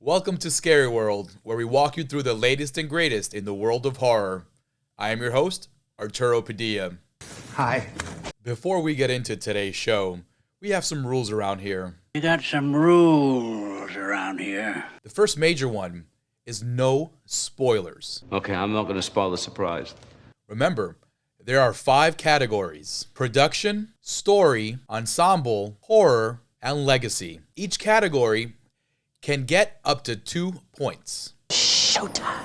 Welcome to Scary World, where we walk you through the latest and greatest in the world of horror. I am your host, Arturo Padilla. Hi. Before we get into today's show, we have some rules around here. We got some rules around here. The first major one is no spoilers. Okay, I'm not going to spoil the surprise. Remember, there are 5 categories: production, story, ensemble, horror, and legacy. Each category can get up to 2 points. Showtime.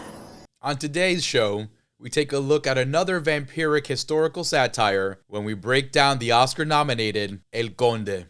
On today's show, we take a look at another vampiric historical satire when we break down the Oscar-nominated El Conde.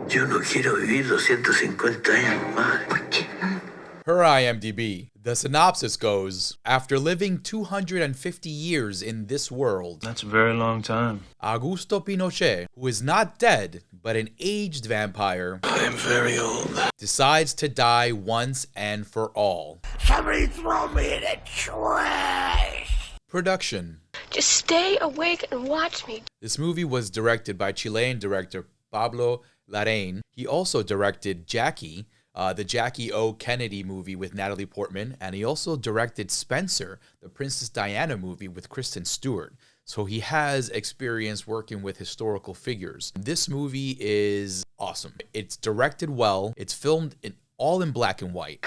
Yo no quiero vivir 250 años más. ¿Por qué no? Per IMDb, the synopsis goes, after living 250 years in this world, That's a very long time. Augusto Pinochet, who is not dead, but an aged vampire, I am very old. decides to die once and for all. Somebody throw me in the trash. Production. Just stay awake and watch me. This movie was directed by Chilean director Pablo Larraín. He also directed Jackie, the Jackie O. Kennedy movie with Natalie Portman, and he also directed Spencer, the Princess Diana movie with Kristen Stewart. So he has experience working with historical figures. This movie is awesome. It's directed well. It's filmed all in black and white.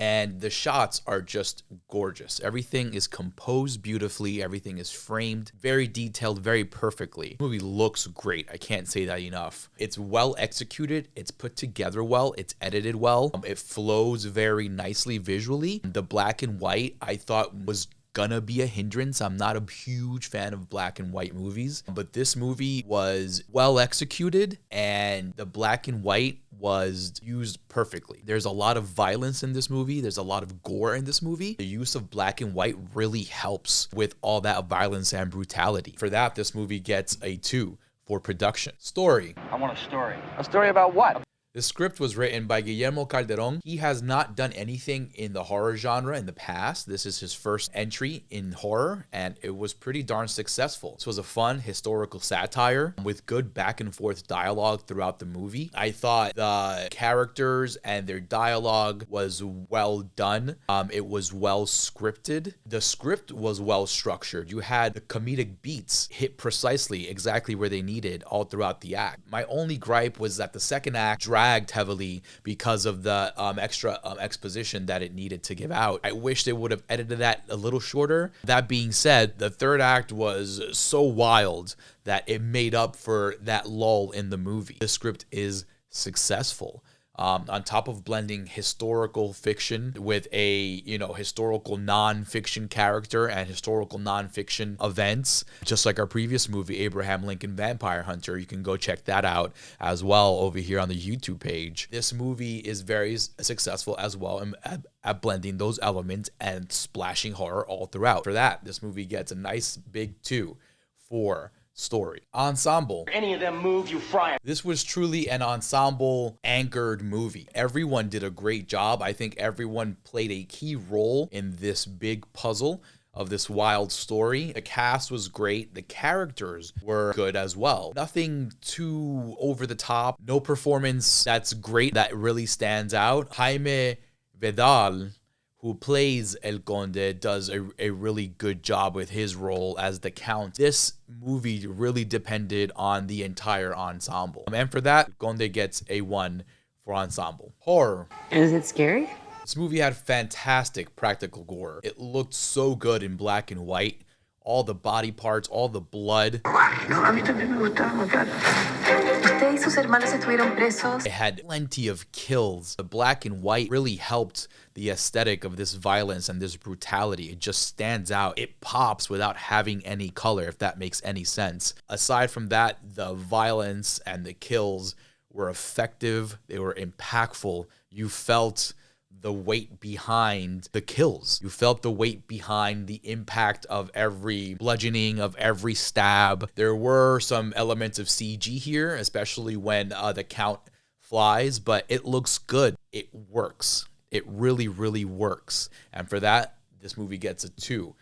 And the shots are just gorgeous. Everything is composed beautifully. Everything is framed very detailed, very perfectly. The movie looks great. I can't say that enough. It's well executed. It's put together well. It's edited well. It flows very nicely visually. The black and white, I thought, was gonna be a hindrance. I'm not a huge fan of black and white movies, but this movie was well executed and the black and white was used perfectly. There's a lot of violence in this movie. There's a lot of gore in this movie. The use of black and white really helps with all that violence and brutality. For that, this movie gets a 2 for production. Story. I want a story. A story about what? The script was written by Guillermo Calderón. He has not done anything in the horror genre in the past. This is his first entry in horror, and it was pretty darn successful. This was a fun historical satire with good back and forth dialogue throughout the movie. I thought the characters and their dialogue was well done. It was well scripted. The script was well structured. You had the comedic beats hit precisely exactly where they needed all throughout the act. My only gripe was that the second act dragged heavily because of the extra exposition that it needed to give out. I wish they would have edited that a little shorter. That being said, the third act was so wild that it made up for that lull in the movie. The script is successful. On top of blending historical fiction with a, historical non-fiction character and historical non-fiction events, just like our previous movie, Abraham Lincoln Vampire Hunter. You can go check that out as well over here on the YouTube page. This movie is very successful as well at blending those elements and splashing horror all throughout. For that, this movie gets a nice big 2 for story. Ensemble. Any of them move, you fry 'em. This was truly an ensemble anchored movie. Everyone did a great job. I think everyone played a key role in this big puzzle of this wild story. The cast was great. The characters were good as well. Nothing too over the top. No performance that's great that really stands out. Jaime Vidal, who plays El Conde, does a really good job with his role as the Count. This movie really depended on the entire ensemble. And for that, Conde gets a 1 for ensemble. Horror. Is it scary? This movie had fantastic practical gore. It looked so good in black and white. All the body parts, all the blood. No, a mí también me gustaba matar. ¿Usted y sus hermanos estuvieron presos? It had plenty of kills. The black and white really helped the aesthetic of this violence and this brutality. It just stands out. It pops without having any color, if that makes any sense. Aside from that, the violence and the kills were effective. They were impactful. You felt the weight behind the kills. You felt the weight behind the impact of every bludgeoning, of every stab. There were some elements of CG here, especially when the Count flies, but it looks good. It works. It really, really works. And for that, this movie gets a 2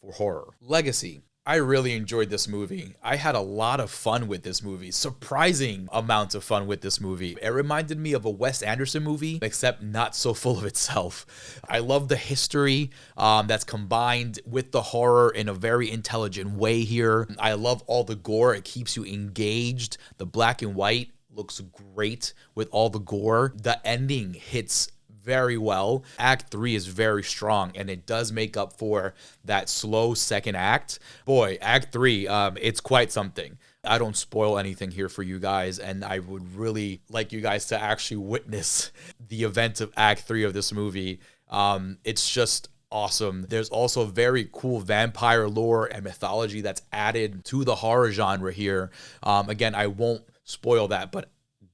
for horror. Legacy. I really enjoyed this movie. I had a lot of fun with this movie, surprising amounts of fun with this movie. It reminded me of a Wes Anderson movie, except not so full of itself. I love the history that's combined with the horror in a very intelligent way here. I love all the gore. It keeps you engaged. The black and white looks great with all the gore. The ending hits very well. Act 3 is very strong, and it does make up for that slow second act. Boy, Act 3, it's quite something. I don't spoil anything here for you guys, and I would really like you guys to actually witness the events of Act 3 of this movie. It's just awesome. There's also very cool vampire lore and mythology that's added to the horror genre here. Again, I won't spoil that, but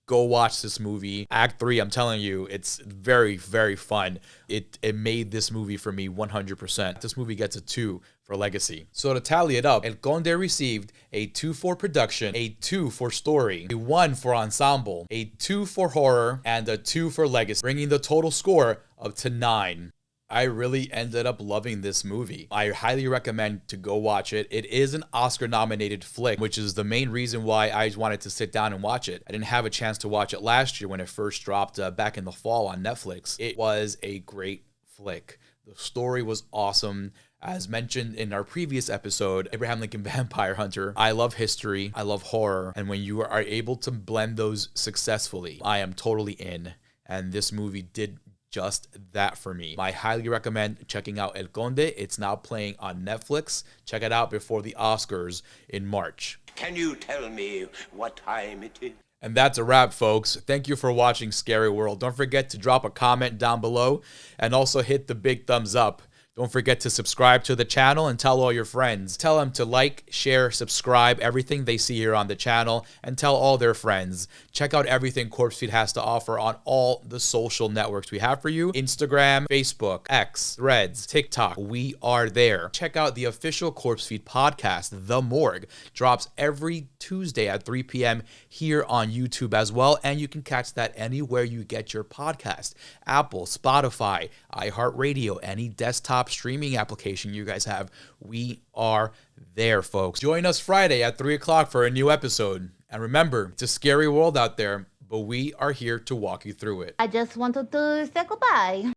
go watch this movie. Act 3, I'm telling you, it's very, very fun. It made this movie for me 100%. This movie gets a 2 for legacy. So to tally it up, El Conde received a 2 for production, a 2 for story, a 1 for ensemble, a 2 for horror, and a 2 for legacy, bringing the total score up to 9. I really ended up loving this movie. I highly recommend to go watch it. It is an Oscar-nominated flick, which is the main reason why I wanted to sit down and watch it. I didn't have a chance to watch it last year when it first dropped back in the fall on Netflix. It was a great flick. The story was awesome. As mentioned in our previous episode, Abraham Lincoln Vampire Hunter, I love history, I love horror, and when you are able to blend those successfully, I am totally in. And this movie did just that for me. I highly recommend checking out El Conde. It's now playing on Netflix. Check it out before the Oscars in March. Can you tell me what time it is? And that's a wrap, folks. Thank you for watching Scary World. Don't forget to drop a comment down below and also hit the big thumbs up. Don't forget to subscribe to the channel and tell all your friends. Tell them to like, share, subscribe, everything they see here on the channel, and tell all their friends. Check out everything CorpseFeed has to offer on all the social networks we have for you. Instagram, Facebook, X, Threads, TikTok. We are there. Check out the official CorpseFeed podcast, The Morgue. Drops every Tuesday at 3 p.m. here on YouTube as well, and you can catch that anywhere you get your podcast. Apple, Spotify, iHeartRadio, any desktop streaming application you guys have. We are there, folks. Join us Friday at 3 o'clock for a new episode. And remember, it's a scary world out there, but we are here to walk you through it. I just wanted to say goodbye.